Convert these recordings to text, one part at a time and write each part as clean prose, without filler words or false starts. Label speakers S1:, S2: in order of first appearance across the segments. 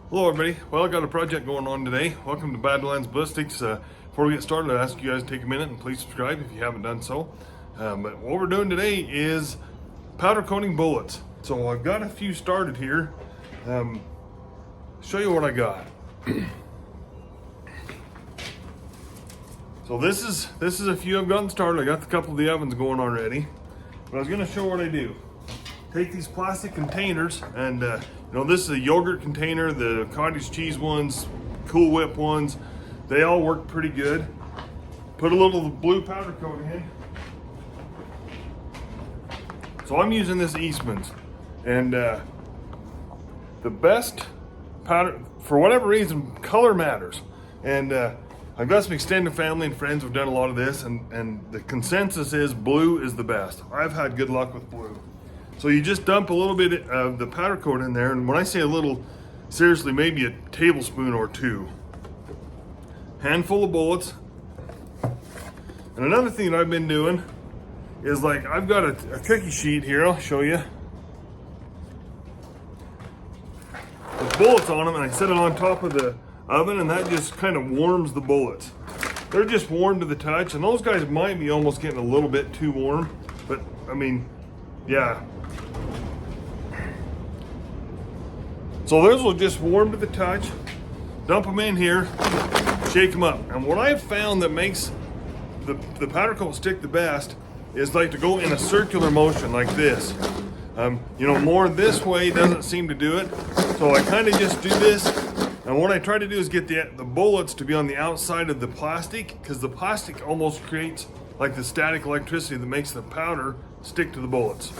S1: Hello everybody. Well, I got a project going on today. Welcome to Badlands Ballistics. Before we get started, I ask you guys to take a minute and please subscribe if you haven't done so. But what we're doing today is powder coating bullets. So I've got a few started here. Show you what I got. So this is a few I've gotten started. I got a couple of the ovens going already. But I was going to show what I do. Take these plastic containers and this is a yogurt container, the cottage cheese ones, Cool Whip ones, they all work pretty good. Put a little blue powder coat in. So I'm using this Eastman's, and the best powder, for whatever reason, color matters. And I've got some extended family and friends who've done a lot of this, and the consensus is blue is the best. I've had good luck with blue. So you just dump a little bit of the powder coat in there, and when I say a little, seriously, maybe a tablespoon or two. Handful of bullets. And another thing that I've been doing is, like, I've got a cookie sheet here, I'll show you. With bullets on them, and I set it on top of the oven, and that just kind of warms the bullets. They're just warm to the touch, and those guys might be almost getting a little bit too warm, but I mean, yeah. So those will just warm to the touch. Dump them in here, shake them up. And what I've found that makes the powder coat stick the best is like to go in a circular motion like this. More this way doesn't seem to do it. So I kind of just do this. And what I try to do is get the bullets to be on the outside of the plastic, because the plastic almost creates like the static electricity that makes the powder stick to the bullets.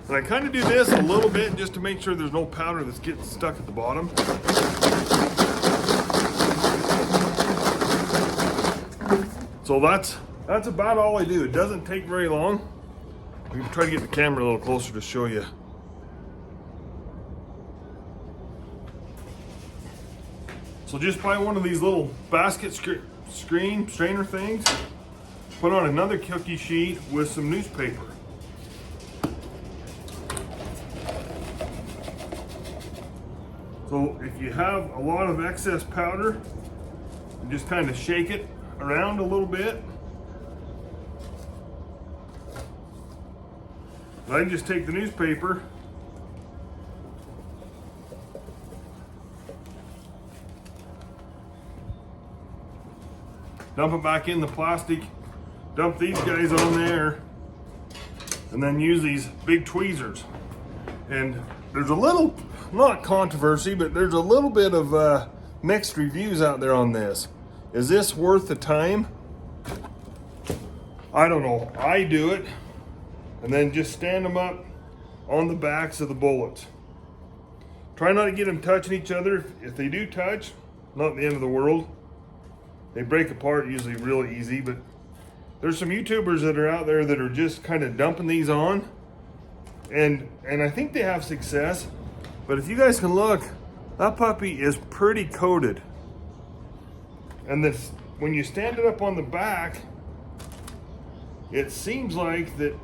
S1: And I kind of do this a little bit just to make sure there's no powder that's getting stuck at the bottom. So that's about all I do. It doesn't take very long. I'm going to try to get the camera a little closer to show you. So just buy one of these little basket strainer things. Put on another cookie sheet with some newspaper. So if you have a lot of excess powder, you just kind of shake it around a little bit. And I just take the newspaper dump it back in the plastic, dump these guys on there, and then use these big tweezers. And there's a little, not controversy, but there's a little bit of mixed reviews out there on this. Is this worth the time? I don't know. I do it, and then just stand them up on the backs of the bullets. Try not to get them touching each other. If they do touch, not the end of the world. They break apart usually really easy, but there's some YouTubers that are out there that are just kind of dumping these on, and I think they have success. But if you guys can look, that puppy is pretty coated. And this, when you stand it up on the back, it seems like that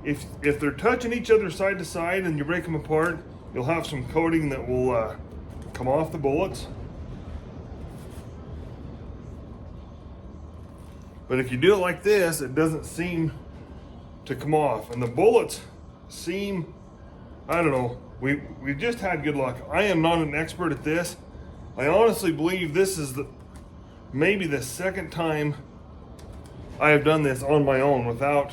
S1: if they're touching each other side to side and you break them apart, you'll have some coating that will come off the bullets. But if you do it like this, it doesn't seem to come off. And the bullets seem, I don't know, we've just had good luck. I am not an expert at this. I honestly believe this is maybe the second time I have done this on my own without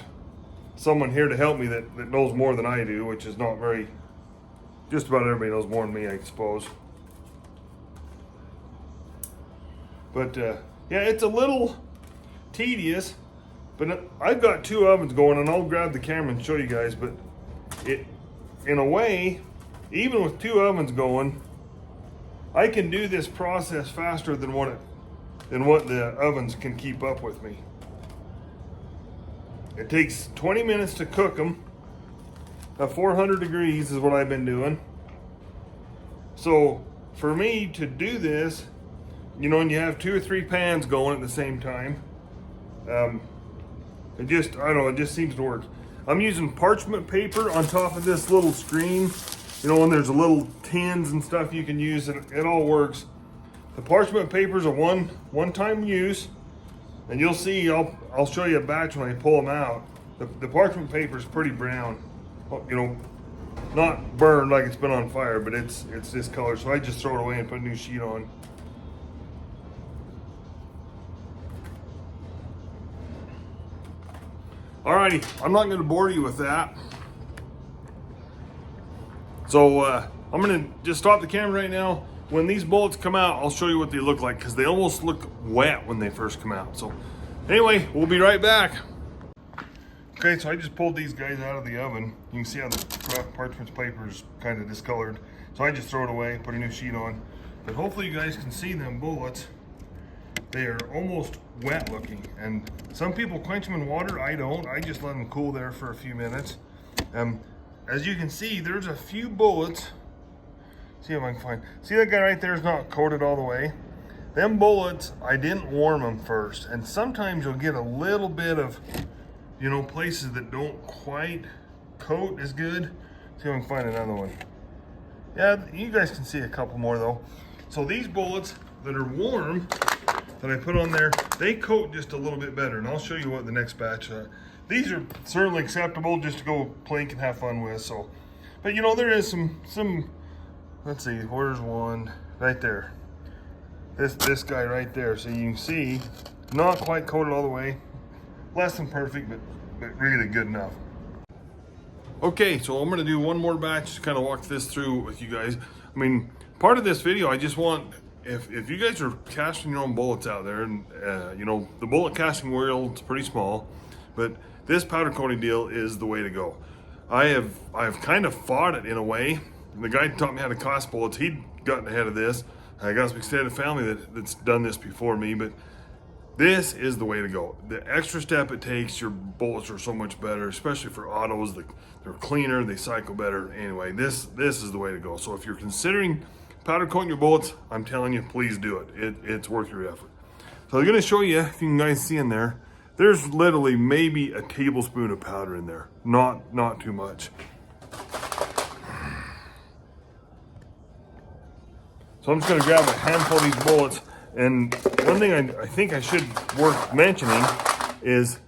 S1: someone here to help me that knows more than I do, which is not very, just about everybody knows more than me, I suppose. But yeah, it's a little tedious, but I've got two ovens going, and I'll grab the camera and show you guys. But it, in a way, even with two ovens going, I can do this process faster than what the ovens can keep up with me. It takes 20 minutes to cook them. At 400 degrees is what I've been doing. So for me to do this, you know, and you have 2 or 3 pans going at the same time, It just, I don't know, it just seems to work. I'm using parchment paper on top of this little screen. You know, when there's a little tins and stuff you can use, and it all works. The parchment paper is a one-time use, and you'll see, I'll show you a batch when I pull them out. The parchment paper is pretty brown. You know, not burned like it's been on fire, but it's this color. So I just throw it away and put a new sheet on. Alrighty, I'm not gonna bore you with that. So I'm gonna just stop the camera right now. When these bullets come out, I'll show you what they look like, because they almost look wet when they first come out. So anyway, we'll be right back. Okay, so I just pulled these guys out of the oven. You can see how the parchment paper is kind of discolored. So I just throw it away, put a new sheet on. But hopefully you guys can see them bullets. They are almost wet looking, and some people quench them in water. I don't. I just let them cool there for a few minutes. As you can see, there's a few bullets. See if I can find. See that guy right there is not coated all the way. Them bullets, I didn't warm them first, and sometimes you'll get a little bit of, you know, places that don't quite coat as good. See if I can find another one. Yeah, you guys can see a couple more though. So these bullets that are warm, that I put on there, they coat just a little bit better, and I'll show you what the next batch. These are certainly acceptable just to go plink and have fun with. So, but you know, there is some. Let's see, where's one right there? This guy right there. So you can see, not quite coated all the way, less than perfect, but really good enough. Okay, so I'm gonna do one more batch to kind of walk this through with you guys. I mean, part of this video, I just want. If you guys are casting your own bullets out there, and you know, the bullet casting world is pretty small, but this powder coating deal is the way to go. I've kind of fought it in a way. The guy taught me how to cast bullets. He'd gotten ahead of this. I got some extended family that's done this before me, but this is the way to go. The extra step it takes, your bullets are so much better, especially for autos. They're cleaner, they cycle better. Anyway, this is the way to go. So if you're considering powder coating your bullets, I'm telling you, please do it. It's worth your effort. So I'm gonna show you, if you can guys see in there, there's literally maybe a tablespoon of powder in there. Not too much. So I'm just gonna grab a handful of these bullets. And one thing I think I should worth mentioning is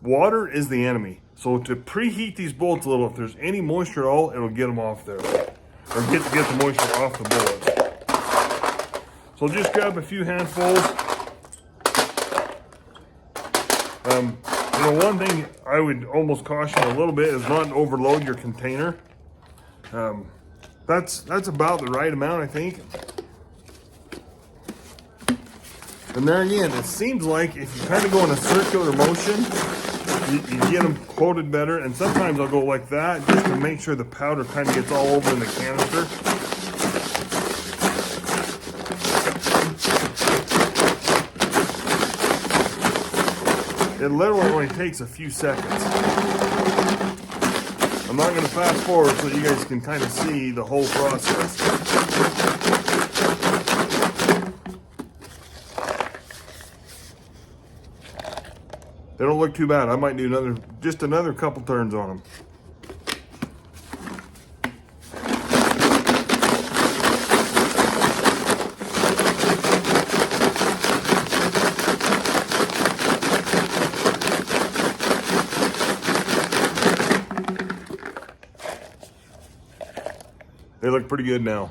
S1: water is the enemy. So to preheat these bullets a little, if there's any moisture at all, it'll get them off there. Or get the moisture off the bullets. So just grab a few handfuls. You know, one thing I would almost caution a little bit is not overload your container. That's about the right amount, I think. And there again, it seems like if you kind of go in a circular motion, you get them coated better. And sometimes I'll go like that just to make sure the powder kind of gets all over in the canister. It literally only takes a few seconds. I'm not going to fast forward so you guys can kind of see the whole process. They don't look too bad. I might do just another couple turns on them. They look pretty good now.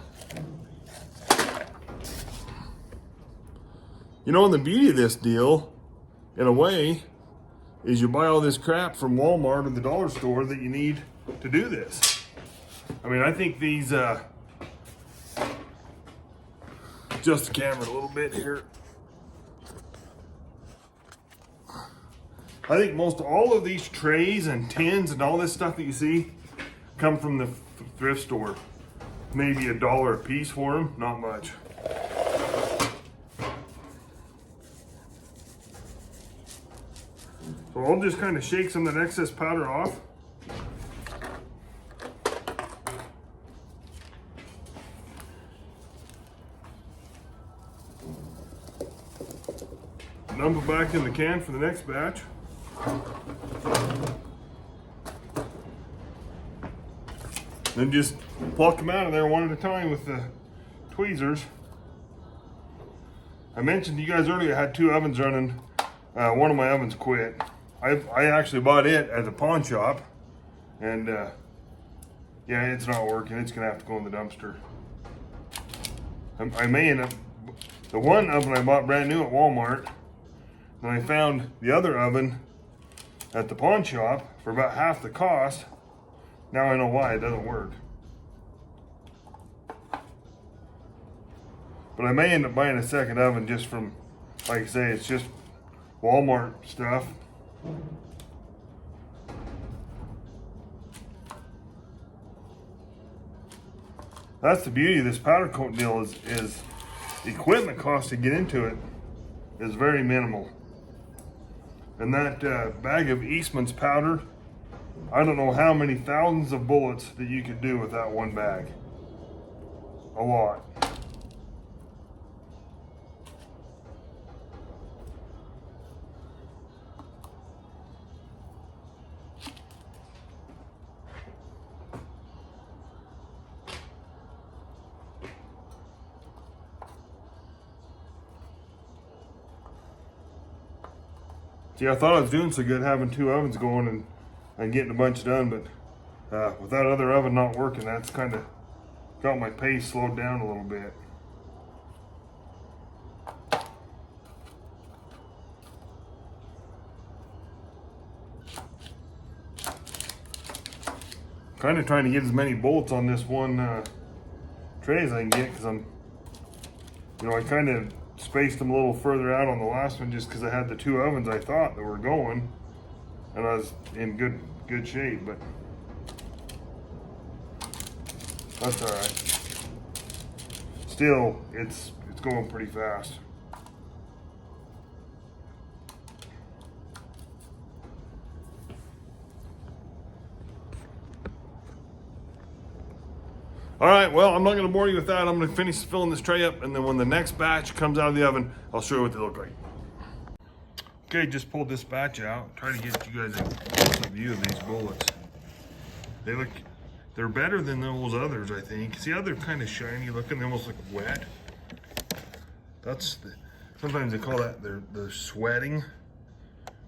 S1: You know, and the beauty of this deal, in a way, is you buy all this crap from Walmart or the dollar store that you need to do this. I mean, I think these, adjust the camera a little bit here. I think most all of these trays and tins and all this stuff that you see come from the thrift store. Maybe $1 a piece for them, not much. So I'll just kind of shake some of that excess powder off. Dump it back in the can for the next batch. Then just pluck them out of there one at a time with the tweezers. I mentioned to you guys earlier I had 2 ovens running. One of my ovens quit. I actually bought it at the pawn shop, and yeah, it's not working. It's gonna have to go in the dumpster. I may end up, the one oven I bought brand new at Walmart, then I found the other oven at the pawn shop for about half the cost. Now I know why it doesn't work. But I may end up buying a second oven just from, like I say, it's just Walmart stuff. That's the beauty of this powder coat deal is the equipment cost to get into it is very minimal. And that bag of Eastman's powder, I don't know how many thousands of bullets that you could do with that one bag. A lot. See, I thought I was doing so good having 2 ovens going and getting a bunch done, but with that other oven not working, that's kind of got my pace slowed down a little bit. Kind of trying to get as many bullets on this one tray as I can get, because I kind of spaced them a little further out on the last one just because I had the 2 ovens I thought that were going, and I was in good shape, but that's all right. Still, it's going pretty fast. All right, well, I'm not going to bore you with that. I'm going to finish filling this tray up, and then when the next batch comes out of the oven, I'll show you what they look like. Okay, just pulled this batch out. Try to get you guys a view of these bullets. They're better than those others, I think. See how they're kind of shiny looking? They almost look wet. Sometimes they call that they're sweating.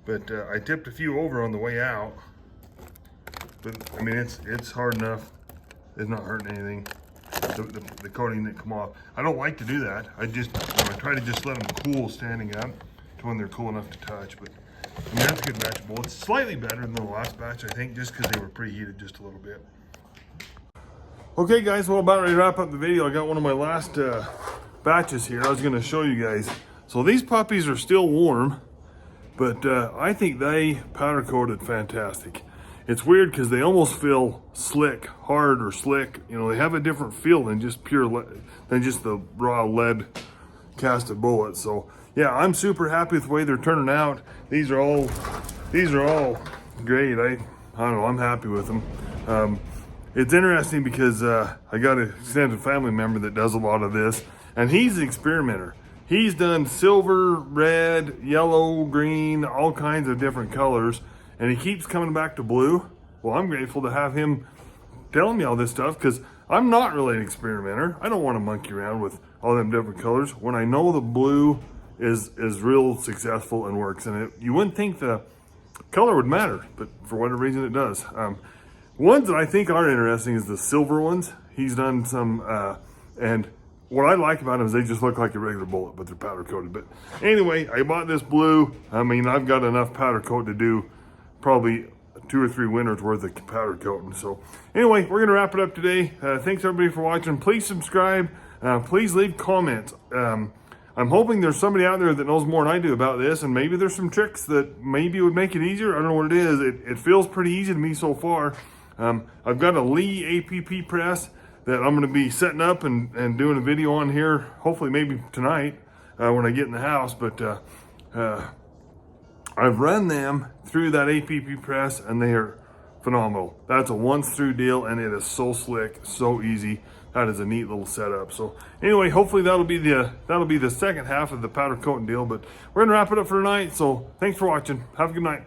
S1: But I tipped a few over on the way out. But I mean, it's hard enough. It's not hurting anything. The coating didn't come off. I don't like to do that. I try to just let them cool standing up to when they're cool enough to touch. But I mean, that's a good batch of bullets. Slightly better than the last batch, I think, just because they were preheated just a little bit. Okay, guys, well, about ready to wrap up the video. I got one of my last batches here. I was going to show you guys. So these puppies are still warm, but I think they powder coated fantastic. It's weird because they almost feel slick, hard or slick. They have a different feel than just the raw lead casted bullets. So yeah, I'm super happy with the way they're turning out. These are all great. I don't know, I'm happy with them. It's interesting because I got an extended family member that does a lot of this, and he's an experimenter. He's done silver, red, yellow, green, all kinds of different colors. And he keeps coming back to blue. Well, I'm grateful to have him telling me all this stuff, because I'm not really an experimenter. I don't want to monkey around with all them different colors when I know the blue is real successful and works. And you wouldn't think the color would matter, but for whatever reason it does. Ones that I think are interesting is the silver ones. He's done some, and what I like about them is they just look like a regular bullet, but they're powder coated. But anyway, I bought this blue. I mean, I've got enough powder coat to do probably 2 or 3 winters worth of powder coating. So anyway, we're gonna wrap it up today. Thanks everybody for watching. Please subscribe. Please leave comments. I'm hoping there's somebody out there that knows more than I do about this, and maybe there's some tricks that maybe would make it easier. I don't know what it is. It feels pretty easy to me so far. I've got a Lee APP press that I'm gonna be setting up and doing a video on here, hopefully maybe tonight when I get in the house. But I've run them through that APP press, and they are phenomenal. That's a once through deal, and it is so slick, so easy. That is a neat little setup. So anyway, hopefully that'll be the second half of the powder coating deal, but we're gonna wrap it up for tonight. So thanks for watching. Have a good night.